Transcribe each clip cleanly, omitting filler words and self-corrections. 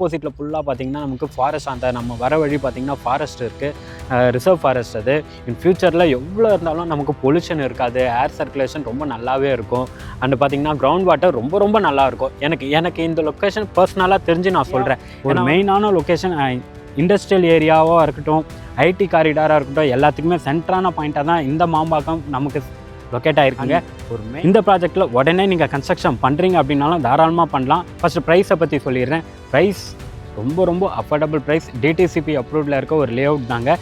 ஆப்போசிட்டில் ஃபுல்லாக பார்த்தீங்கன்னா நமக்கு ஃபாரஸ்ட், அந்த நம்ம வர வழி பார்த்தீங்கன்னா ஃபாரஸ்ட் இருக்குது, ரிசர்வ் ஃபாரஸ்ட். அது இன் ஃப்யூச்சரில் எவ்வளோ இருந்தாலும் நமக்கு பொல்யூஷன் இருக்காது, ஏர் சர்க்குலேஷன் ரொம்ப நல்லாவே இருக்கும். அண்டு பார்த்தீங்கன்னா கிரவுண்ட் வாட்டர் ரொம்ப ரொம்ப நல்லாயிருக்கும். எனக்கு இந்த லொக்கேஷன் பர்சனலாக தெரிஞ்சு நான் சொல்கிறேன். ஒரு மெயினான லொக்கேஷன், இண்டஸ்ட்ரியல் ஏரியாவாக இருக்கட்டும், ஐடி காரிடாராக இருக்கட்டும், எல்லாத்துக்குமே சென்ட்ரான பாயிண்ட்டாக தான் இந்த மாம்பாக்கம் நமக்கு லொக்கேட் ஆகிருக்குங்க. இந்த ப்ராஜெக்டில் உடனே நீங்கள் கன்ஸ்ட்ரக்ஷன் பண்ணுறீங்க அப்படின்னாலும் தாராளமாக பண்ணலாம். ஃபஸ்ட்டு ப்ரைஸை பற்றி சொல்லிடுறேன். ப்ரைஸ் ரொம்ப ரொம்ப அஃபோர்டபுள் ப்ரைஸ். டிடிசிபி அப்ரூவ்டில் இருக்க ஒரு லே அவுட் தாங்க.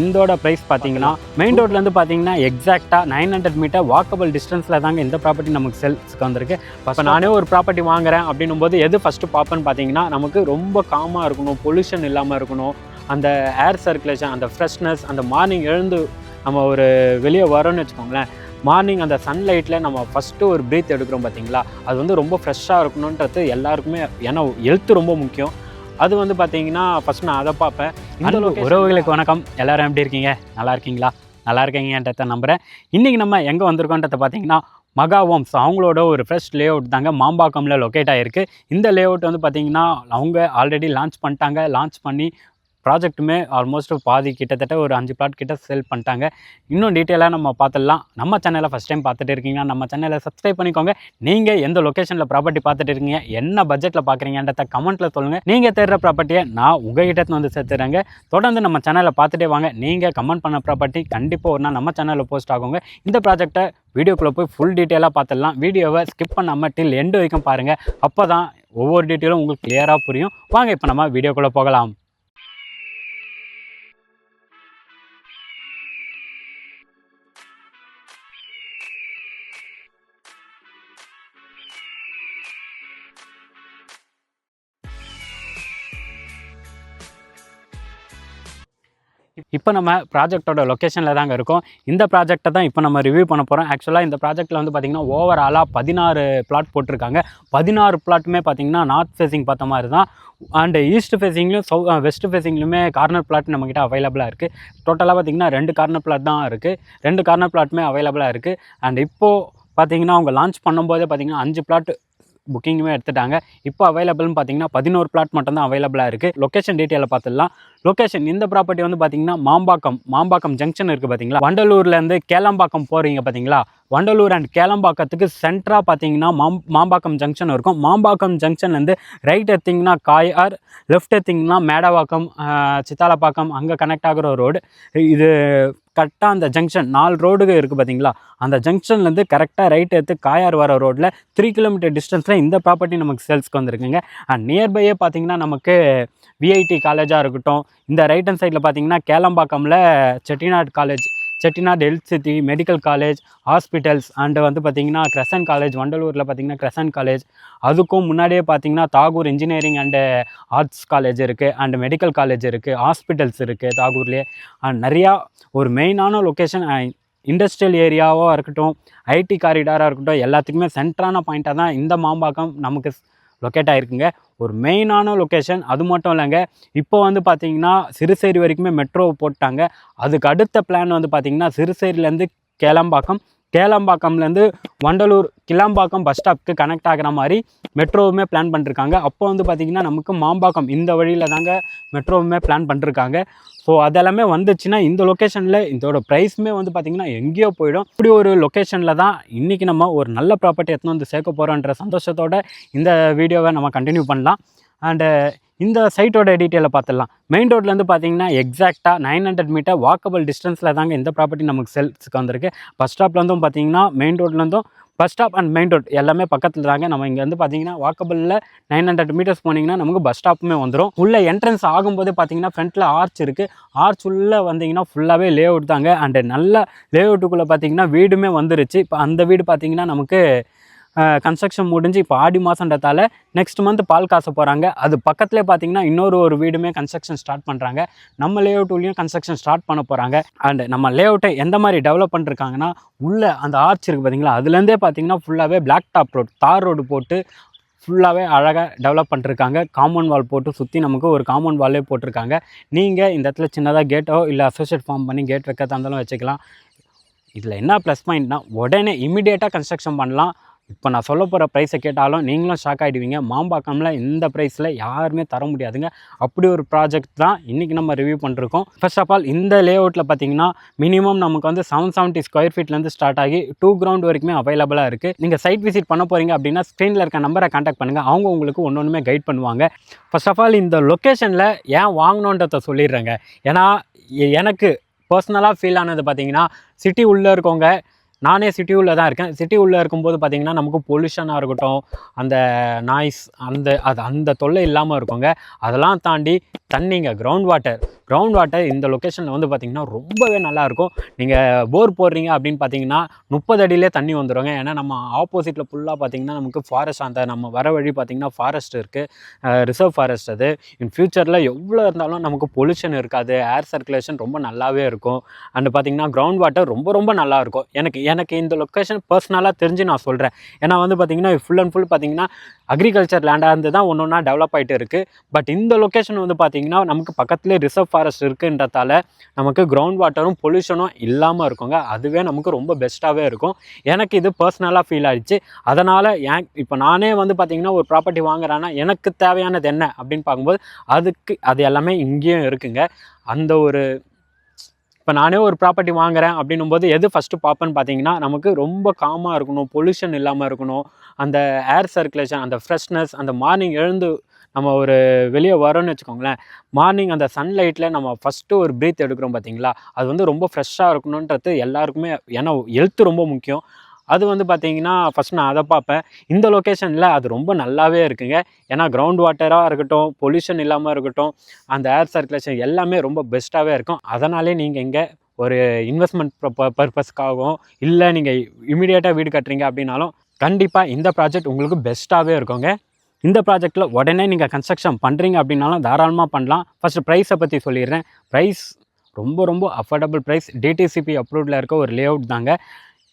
இதோட ப்ரைஸ் பார்த்தீங்கன்னா மெயின் ரோட்லேருந்து பார்த்தீங்கன்னா எக்ஸாக்டாக 900 மீட்டர் வாக்கபிள் டிஸ்டன்ஸில் தாங்க இந்த ப்ராப்பர்ட்டி நமக்கு சேல்ஸுக்கு வந்திருக்கு. இப்போ நானே ஒரு ப்ராப்பர்ட்டி வாங்குறேன் அப்படின்னும் போது எது ஃபஸ்ட்டு பார்ப்பேன்னு பார்த்தீங்கன்னா, நமக்கு ரொம்ப காமாக இருக்கணும், பொல்யூஷன் இல்லாமல் இருக்கணும், அந்த ஏர் சர்க்குலேஷன், அந்த ஃப்ரெஷ்னஸ், அந்த மார்னிங் எழுந்து நம்ம ஒரு வெளியே வரோன்னு வச்சுக்கோங்களேன், மார்னிங் அந்த சன்லைட்டில் நம்ம ஃபஸ்ட்டு ஒரு ப்ரீத் எடுக்கிறோம் பார்த்தீங்களா, அது வந்து ரொம்ப ஃப்ரெஷ்ஷாக இருக்கணுன்றது எல்லாருக்குமே. ஏன்னா ஹெல்த்து ரொம்ப முக்கியம். அது வந்து பார்த்தீங்கன்னா ஃபஸ்ட் நான் அதை பார்ப்பேன். இந்த உறவுகளுக்கு வணக்கம், எல்லோரும் எப்படி இருக்கீங்க? நல்லா இருக்கீங்களா? நல்லா இருக்கீங்கன்றத நம்புகிறேன். இன்றைக்கி நம்ம எங்கே வந்திருக்கோன்றதை பார்த்தீங்கன்னா மகா ஹோம்ஸ் அவங்களோட ஒரு ஃப்ரெஷ் லே அவுட் தாங்க மாம்பாக்கமில் லொக்கேட் ஆகிருக்கு. இந்த லே அவுட் வந்து பார்த்திங்கன்னா அவங்க ஆல்ரெடி லான்ச் பண்ணிட்டாங்க. லான்ச் பண்ணி ப்ராஜெக்ட்டுமே ஆல்மோஸ்ட் பாதி கிட்டத்தட்ட ஒரு 5 பிளாட் கிட்ட சேல் பண்ணிட்டாங்க. இன்னும் டீட்டெயிலாக நம்ம பார்த்துடலாம். நம்ம சேனலை ஃபஸ்ட் டைம் பார்த்துட்டு இருக்கீங்கன்னா நம்ம சேனலை சப்ஸ்கிரைப் பண்ணிக்கோங்க. நீங்கள் எந்த லொக்கேஷனில் ப்ராப்பர்ட்டி பார்த்துட்டு இருக்கீங்க, என்ன பட்ஜெட்டில் பார்க்குறீங்கன்றத கமெண்ட்டில் சொல்லுங்கள். நீங்கள் தேடுற ப்ராப்பர்ட்டியை நான் உங்கள்கிட்ட வந்து சேர்த்துறேங்க. தொடர்ந்து நம்ம சேனலை பார்த்துட்டே வாங்க. நீங்கள் கமெண்ட் பண்ண ப்ராப்பர்ட்டி கண்டிப்பாக ஒரு நாள் நம்ம சேனலில் போஸ்ட் ஆகுங்க. இந்த ப்ராஜெக்ட்டை வீடியோக்குள்ளே போய் ஃபுல் டீட்டெயிலாக பார்த்துடலாம். வீடியோவை ஸ்கிப் பண்ணாமல் டில் எண்டு வரைக்கும் பாருங்கள். அப்போ தான் ஒவ்வொரு டீட்டெயிலும் உங்களுக்கு கிளியராக புரியும். வாங்க இப்போ நம்ம வீடியோக்குள்ளே போகலாம். இப்போ நம்ம ப்ராஜெக்டோட லொக்கேஷனில் தாங்க இருக்கோம். இந்த ப்ராஜெக்டை தான் இப்போ நம்ம ரிவ்யூ பண்ண போகிறோம். ஆக்சுவலாக இந்த ப்ராஜெக்ட்டில் வந்து பார்த்திங்கன்னா ஓவராலாக 16 பிளாட் போட்டிருக்காங்க. 16 பிளாட்டுமே பார்த்திங்கன்னா நார்த் ஃபேஸிங் பார்த்த மாதிரி தான். அண்டு ஈஸ்ட் ஃபேஸிங்லையும் வெஸ்ட் ஃபேஸிங்லையுமே கார்னர் பிளாட் நம்மக்கிட்ட அவைலபிளாக இருக்குது. டோட்டலாக பார்த்திங்கன்னா 2 கார்னர் பிளாட் தான் இருக்குது. 2 கார்னர் பிளாட்டுமே அவைலபிளாக இருக்குது. அண்ட் இப்போது பார்த்திங்கன்னா அவங்க லான்ச் பண்ணும்போதே பார்த்திங்கன்னா 5 பிளாட் புக்கிங்குமே எடுத்துட்டாங்க. இப்போ அவைலபிள்னு பார்த்தீங்கன்னா 11 பிளாட் மட்டும் தான் அவைலபிளாக இருக்குது. லொக்கேஷன் டீட்டெயிலை பார்த்துடலாம். லொக்கேஷன் இந்த ப்ராப்பர்ட்டி வந்து பார்த்திங்கன்னா மாம்பாக்கம் ஜங்ஷன் இருக்குது பார்த்தீங்களா, வண்டலூர்லேருந்து கேளம்பாக்கம் போகிறீங்க பார்த்தீங்களா, வண்டலூர் அண்ட் கேளம்பாக்கத்துக்கு சென்டராக பார்த்தீங்கன்னா மாம்பாக்கம் ஜங்ஷன் இருக்கும். மாம்பாக்கம் ஜங்ஷன்லேருந்து ரைட் எடுத்திங்கன்னா காயார், லெஃப்ட் எடுத்திங்கன்னா மேடவாக்கம், சித்தாலப்பாக்கம் அங்கே கனெக்ட் ஆகிற ரோடு இது. கரெக்டாக அந்த ஜங்ஷன் 4 ரோடுக்கு இருக்குது பார்த்தீங்களா, அந்த ஜங்ஷன்லேருந்து கரெக்டாக ரைட் எடுத்து காயார் வர ரோட்டில் 3 கிலோமீட்டர் டிஸ்டன்ஸில் இந்த ப்ராப்பர்ட்டி நமக்கு சேல்ஸ்க்கு வந்திருக்குங்க. அண்ட் நியர்பையே பார்த்தீங்கன்னா நமக்கு விஐடி காலேஜாக இருக்கட்டும், இந்த ரைட் ஹேண்ட் சைடில் பார்த்தீங்கன்னா கேளம்பாக்கமில் Chettinad health city medical college, hospitals and வந்து பார்த்திங்கன்னா கிரசன்ட் காலேஜ், வண்டலூரில் பார்த்திங்கன்னா கிரசன்ட் காலேஜ், அதுக்கும் முன்னாடியே பார்த்திங்கன்னா Tagore engineering and arts college இருக்குது, அண்டு மெடிக்கல் காலேஜ் இருக்குது, ஹாஸ்பிட்டல்ஸ் இருக்குது தாகூர்லேயே. அண்ட் நிறையா ஒரு மெயினான லொக்கேஷன், இண்டஸ்ட்ரியல் ஏரியாவாக இருக்கட்டும், ஐடி காரிடாராக இருக்கட்டும், எல்லாத்துக்குமே சென்ட்ரான பாயிண்ட்டாக தான் இந்த மாம்பாக்கம் நமக்கு லொக்கேட் ஆகிருக்குங்க. ஒரு மெயினான லொக்கேஷன். அது மட்டும் இல்லைங்க, இப்போ வந்து பார்த்திங்கன்னா சிறுசேரி வரைக்குமே மெட்ரோ போட்டாங்க. அதுக்கு அடுத்த பிளான் வந்து பார்த்திங்கன்னா சிறுசேரியிலேருந்து கேளம்பாக்கம்லேருந்து வண்டலூர் கிளாம்பாக்கம் பஸ் ஸ்டாப்புக்கு கனெக்ட் ஆகிற மாதிரி மெட்ரோவுமே பிளான் பண்ணிருக்காங்க. அப்போ வந்து பார்த்திங்கன்னா நமக்கு மாம்பாக்கம் இந்த வழியில் தாங்க மெட்ரோவுமே பிளான் பண்ணிருக்காங்க. ஸோ அதெல்லாமே வந்துச்சுன்னா இந்த லொக்கேஷனில் இதோட ப்ரைஸுமே வந்து பார்த்திங்கன்னா எங்கேயோ போயிடும். இப்படி ஒரு லொக்கேஷனில் தான் இன்றைக்கி நம்ம ஒரு நல்ல ப்ராப்பர்ட்டி எடுத்துன்னு வந்து சேர்க்க போகிறோன்ற சந்தோஷத்தோடு இந்த வீடியோவை நம்ம கண்டினியூ பண்ணலாம். அண்டு இந்த சைட்டோட டீட்டெயிலை பார்த்துடலாம். மெயின் ரோட்லேருந்து பார்த்தீங்கன்னா எக்ஸாக்டாக 900 மீட்டர் வாக்கபிள் டிஸ்டன்ஸில் தாங்க இந்த ப்ராப்பர்ட்டி நமக்கு சேல்ஸுக்கு வந்திருக்கு. பஸ் ஸ்டாப்லேருந்தும் பார்த்தீங்கன்னா மெயின் ரோட்லேருந்தும் bus stop and main road எல்லாமே பக்கத்தில் தாங்க. நம்ம இங்கே வந்து பார்த்தீங்கன்னா வாக்கபிளில் 900 மீட்டர்ஸ் போனீங்கன்னா நமக்கு பஸ் ஸ்டாப்புமே வந்துடும். உள்ள என்ட்ரன்ஸ் ஆகும்போதே பார்த்தீங்கன்னா ஃப்ரண்ட்டில் ஆர்ச் இருக்குது. ஆர்ச் உள்ளே வந்தீங்கன்னா ஃபுல்லாகவே லே அவுட் தாங்க. அண்டு நல்ல லே அவுட்டுக்குள்ளே பார்த்தீங்கன்னா வீடுமே வந்துருச்சு. இப்போ அந்த வீடு பார்த்தீங்கன்னா நமக்கு கன்ஸ்ட்ரக்ஷன் முடிஞ்சு இப்போ ஆடி மாதன்றதால நெக்ஸ்ட் மந்த் பால் காச போகிறாங்க. அது பக்கத்துலேயே பார்த்தீங்கன்னா ஒரு வீடுமே கன்ஸ்ட்ரக்ஷன் ஸ்டார்ட் பண்ணுறாங்க. நம்ம லேஅவுட்லேயும் கன்ஸ்ட்ரக்ஷன் ஸ்டார்ட் பண்ண போகிறாங்க. அண்ட் நம்ம லேஅவுட்டை எந்த மாதிரி டெவலப் பண்ணிருக்காங்கன்னா, உள்ளே அந்த ஆர்ச் இருக்குது பார்த்தீங்களா, அதுலேருந்தே பார்த்தீங்கன்னா ஃபுல்லாகவே பிளாக் டாப் ரோடு, தார் ரோடு போட்டு ஃபுல்லாகவே அழகாக டெவலப் பண்ணிருக்காங்க. காம்பவுண்ட் வால் போட்டு சுற்றி நமக்கு ஒரு காம்பவுண்ட் வாலே போட்டிருக்காங்க. நீங்கள் இந்த இடத்துல சின்னதாக கேட்டோ இல்லை அசோசியேட் ஃபார்ம் பண்ணி கேட் வைக்கிறதா இருந்தாலும் வச்சுக்கலாம். இதில் என்ன ப்ளஸ் பாயிண்ட்னா, உடனே இமிடியேட்டாக கன்ஸ்ட்ரக்ஷன் பண்ணலாம். இப்போ நான் சொல்ல போகிற ப்ரைஸை கேட்டாலும் நீங்களும் ஷாக் ஆகிடுவீங்க. மாம்பாக்கமில் இந்த ப்ரைஸில் யாருமே தர முடியாதுங்க. அப்படி ஒரு ப்ராஜெக்ட் தான் இன்றைக்கி நம்ம ரிவ்யூ பண்ணிருக்கோம். ஃபர்ஸ்ட் ஆஃப் ஆல் இந்த லே அவுட்டில் பார்த்தீங்கன்னா மினிமம் நமக்கு வந்து 770 ஸ்கொயர் ஃபீட்லேருந்து ஸ்டார்ட் ஆகி 2 கிரவுண்ட் வரைக்குமே அவைலபிளாக இருக்குது. நீங்கள் சைட் விசிட் பண்ண போகிறீங்க அப்படின்னா ஸ்க்ரீனில் இருக்க நம்பரை கான்டாக்ட் பண்ணுங்கள். அவங்க உங்களுக்கு ஒன்றுமே கைட் பண்ணுவாங்க. ஃபர்ஸ்ட் ஆஃப் ஆல் இந்த லொக்கேஷனில் ஏன் வாங்கணுன்றதை சொல்லிடுறேங்க. ஏன்னா எனக்கு பர்சனலாக ஃபீல் ஆனது பார்த்தீங்கன்னா, சிட்டி உள்ளே இருக்கவங்க, நானே சிட்டி உள்ளே தான் இருக்கேன். சிட்டி உள்ளே இருக்கும்போது பார்த்திங்கன்னா நமக்கு பொல்யூஷனாக இருக்கட்டும், அந்த நாய்ஸ், அந்த தொல்லை இல்லாமல் இருக்குங்க. அதெல்லாம் தாண்டி தண்ணிங்க, கிரவுண்ட் வாட்டர் இந்த லொக்கேஷனில் வந்து பார்த்திங்கன்னா ரொம்பவே நல்லாயிருக்கும். நீங்கள் போர் போடுறீங்க அப்படின்னு பார்த்தீங்கன்னா 30 அடியிலே தண்ணி வந்துடுங்க. ஏன்னா நம்ம ஆப்போசிட்டில் ஃபுல்லாக பார்த்திங்கன்னா நமக்கு ஃபாரஸ்ட், அந்த நம்ம வர வழி பார்த்திங்கன்னா ஃபாரஸ்ட் இருக்குது, ரிசர்வ் ஃபாரஸ்ட். அது இன் ஃப்யூச்சரில் எவ்வளோ இருந்தாலும் நமக்கு பொல்யூஷன் இருக்காது, ஏர் சர்க்குலேஷன் ரொம்ப நல்லாவே இருக்கும். அண்டு பார்த்திங்கன்னா கிரவுண்ட் வாட்டர் ரொம்ப நல்லாயிருக்கும். எனக்கு இந்த லொக்கேஷன் பர்சனலாக தெரிஞ்சு நான் சொல்கிறேன். ஏன்னா வந்து பார்த்திங்கன்னா ஃபுல் அண்ட் ஃபுல் பார்த்திங்கன்னா அக்ரிகல்ச்சர் லேண்டாக இருந்து தான் ஒன்றா டெவலப் ஆகிட்டு இருக்குது. பட் இந்த லொக்கேஷன் வந்து பார்த்திங்கன்னா நமக்கு பக்கத்துலேயே ரிசர்வ் ஃபாரஸ்ட் இருக்குன்றதால நமக்கு கிரவுண்ட் வாட்டரும் பொல்யூஷனும் இல்லாமல் இருக்குங்க. அதுவே நமக்கு ரொம்ப பெஸ்ட்டாகவே இருக்கும். எனக்கு இது பர்சனலாக ஃபீல் ஆகிடுச்சு. அதனால் இப்போ நானே வந்து பார்த்திங்கன்னா ஒரு ப்ராப்பர்ட்டி வாங்குறேன்னா எனக்கு தேவையானது என்ன அப்படின்னு பார்க்கும்போது அது எல்லாமே இங்கேயும் இருக்குங்க. அந்த ஒரு இப்போ நானே ஒரு ப்ராப்பர்ட்டி வாங்குகிறேன் அப்படின்னும் போது எது ஃபஸ்ட்டு பார்ப்பேன்னு பார்த்தீங்கன்னா, நமக்கு ரொம்ப காமாக இருக்கணும், பொல்யூஷன் இல்லாமல் இருக்கணும், அந்த ஏர் சர்க்குலேஷன், அந்த ஃப்ரெஷ்னஸ், அந்த மார்னிங் எழுந்து நம்ம ஒரு வெளியே வரோன்னு வச்சுக்கோங்களேன், மார்னிங் அந்த சன்லைட்டில் நம்ம ஃபஸ்ட்டு ஒரு ப்ரீத் எடுக்கிறோம் பார்த்தீங்களா, அது வந்து ரொம்ப ஃப்ரெஷ்ஷாக இருக்கணுன்றது எல்லாருக்குமே. ஏன்னா ஹெல்த்து ரொம்ப முக்கியம். அது வந்து பார்த்திங்கன்னா ஃபஸ்ட் நான் அதை பார்ப்பேன். இந்த லொக்கேஷனில் அது ரொம்ப நல்லாவே இருக்குங்க. ஏன்னா கிரவுண்ட் வாட்டராக இருக்கட்டும், பொல்யூஷன் இல்லாமல் இருக்கட்டும், அந்த ஏர் சர்க்குலேஷன் எல்லாமே ரொம்ப பெஸ்ட்டாகவே இருக்கும். அதனாலே நீங்கள் இங்கே ஒரு இன்வெஸ்ட்மெண்ட் பர்பஸ்க்காகவும் இல்லை நீங்கள் இமீடியட்டாக வீடு கட்டுறீங்க அப்படின்னாலும் கண்டிப்பாக இந்த ப்ராஜெக்ட் உங்களுக்கு பெஸ்ட்டாகவே இருக்குங்க. இந்த ப்ராஜெக்டில் உடனே நீங்கள் கன்ஸ்ட்ரக்ஷன் பண்ணுறீங்க அப்படின்னாலும் தாராளமாக பண்ணலாம். ஃபஸ்ட்டு ப்ரைஸை பற்றி சொல்லிடுறேன். ப்ரைஸ் ரொம்ப அஃபோர்டபுள் ப்ரைஸ். டிடிசிபி அப்ரூவ்டில் இருக்க ஒரு லே அவுட் தாங்க.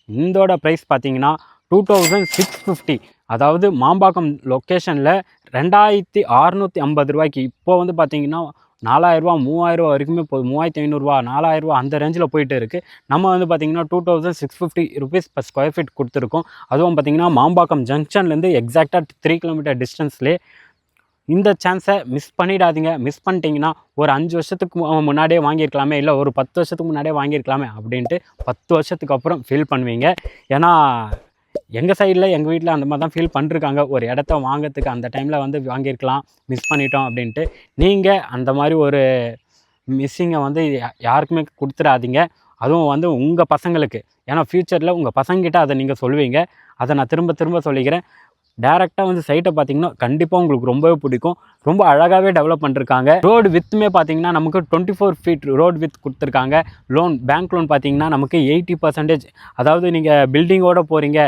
இதோட ப்ரைஸ் பார்த்தீங்கன்னா 2650. அதாவது மாம்பாக்கம் லொக்கேஷனில் 2650 ரூபாய்க்கு. இப்போ வந்து பார்த்தீங்கன்னா 4000 3000 வரைக்குமே போகுது. 3500 4000 அந்த ரேஞ்சில் போயிட்டு இருக்குது. நம்ம வந்து பார்த்திங்கன்னா 2650 ருபீஸ் பர் ஸ்கொயர் ஃபீட் கொடுத்துருக்கோம். அதுவும் பார்த்திங்கன்னா மாம்பாக்கம் ஜங்ஷன்லேருந்து எக்ஸாக்டாக 3 கிலோமீட்டர் டிஸ்டன்ஸ்லேயே. இந்த சான்ஸை மிஸ் பண்ணிடாதீங்க. மிஸ் பண்ணிட்டீங்கன்னா ஒரு 5 வருஷத்துக்கு முன்னாடியே வாங்கியிருக்கலாமே, இல்லை ஒரு 10 வருஷத்துக்கு முன்னாடியே வாங்கியிருக்கலாமே அப்படின்ட்டு 10 வருஷத்துக்கு அப்புறம் ஃபீல் பண்ணுவீங்க. ஏன்னா எங்கள் சைடில் எங்கள் வீட்டில் அந்த மாதிரி தான் ஃபீல் பண்ணிருக்காங்க. ஒரு இடத்த வாங்கிறதுக்கு அந்த டைமில் வந்து வாங்கியிருக்கலாம், மிஸ் பண்ணிட்டோம் அப்படின்ட்டு. நீங்கள் அந்த மாதிரி ஒரு மிஸ்ஸிங்கை வந்து யாருக்குமே கொடுத்துடாதீங்க. அதுவும் வந்து உங்கள் பசங்களுக்கு. ஏன்னா ஃப்யூச்சரில் உங்கள் பசங்கிட்ட அதை நீங்கள் சொல்லுவீங்க. அதை நான் திரும்ப சொல்லிக்கிறேன். டேரெக்டாக வந்து சைட்டை பார்த்தீங்கன்னா கண்டிப்பாக உங்களுக்கு ரொம்பவே பிடிக்கும். ரொம்ப அழகாகவே டெவலப் பண்ணிருக்காங்க. ரோடு வித்துமே பார்த்தீங்கன்னா நமக்கு 24 ஃபீட் ரோடு வித் கொடுத்துருக்காங்க. பேங்க் லோன் பார்த்தீங்கன்னா நமக்கு 80%. அதாவது நீங்கள் பில்டிங்கோடு போகிறீங்க,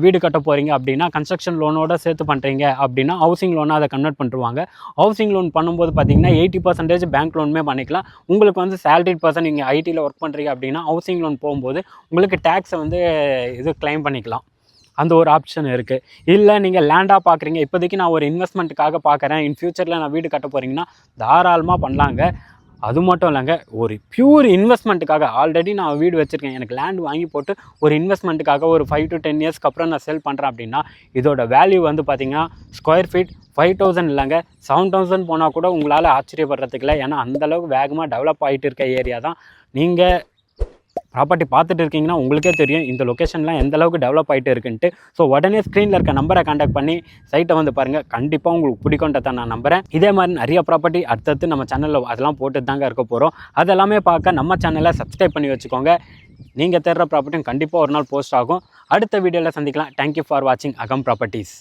வீடு கட்ட போகிறீங்க அப்படின்னா, கன்ஸ்ட்ரக்ஷன் லோனோட சேர்த்து பண்ணுறீங்க அப்படின்னா ஹவுசிங் லோனாக அதை கன்வெர்ட் பண்ணிருவாங்க. ஹவுசிங் லோன் பண்ணும்போது பார்த்தீங்கன்னா 80% பேங்க் லோனுமே பண்ணிக்கலாம். உங்களுக்கு வந்து சேலரிட் பர்சன், நீங்கள் ஐடியில் ஒர்க் பண்ணுறீங்க அப்படின்னா ஹவுசிங் லோன் போகும்போது உங்களுக்கு டேக்ஸை வந்து கிளைம் பண்ணிக்கலாம். அந்த ஒரு ஆப்ஷன் இருக்குது. இல்லை நீங்கள் லேண்டாக பார்க்குறீங்க, இப்போதைக்கு நான் ஒரு இன்வெஸ்ட்மெண்ட்டுக்காக பார்க்குறேன், இன் ஃப்யூச்சரில் நான் வீடு கட்ட போகிறீங்கன்னா தாராளமாக பண்ணலாங்க. அது மட்டும் இல்லைங்க, ஒரு பியூர் இன்வெஸ்ட்மெண்ட்டுக்காக ஆல்ரெடி நான் வீடு வச்சுருக்கேன், எனக்கு லேண்ட் வாங்கி போட்டு ஒரு இன்வெஸ்ட்மெண்ட்டுக்காக ஒரு 5 to 10 இயர்ஸ்க்கு அப்புறம் நான் செல் பண்ணுறேன் அப்படின்னா இதோட வேல்யூ வந்து பார்த்திங்கன்னா ஸ்கொயர் ஃபீட் 5000 இல்லைங்க 7000 போனால் கூட உங்களால் ஆச்சரியப்படுறதுக்கு இல்லை. ஏன்னா அந்தளவுக்கு வேகமாக டெவலப் ஆகிட்டு இருக்க ஏரியா தான். நீங்கள் ப்ராப்பர்ட்டி பார்த்துட்டு இருக்கீங்கன்னா உங்களுக்கே தெரியும் இந்த லொக்கேஷன்லாம் எந்த அளவுக்கு டெவலப் ஆகிட்டு இருக்குன்ட்டு. ஸோ உடனே ஸ்க்ரீனில் இருக்க நம்பரை கான்டாக்ட் பண்ணி சைட்டை வந்து பாருங்கள். கண்டிப்பாக உங்களுக்கு பிடிக்குன்றதை நான் நம்புகிறேன். இதே மாதிரி நிறைய ப்ராப்பர்ட்டி அடுத்தடுத்து நம்ம சேனலில் அதெல்லாம் போட்டு தாங்க இருக்க போகிறோம். அதெல்லாமே பார்க்க நம்ம சேனலை சப்ஸ்கிரைப் பண்ணி வச்சுக்கோங்க. நீங்கள் தேடுற ப்ராப்பர்ட்டியும் கண்டிப்பாக ஒரு நாள் போஸ்ட் ஆகும். அடுத்த வீடியோவில் சந்திக்கலாம். தேங்க்யூ ஃபார் வாட்சிங் அகம் ப்ராப்பர்ட்டிஸ்.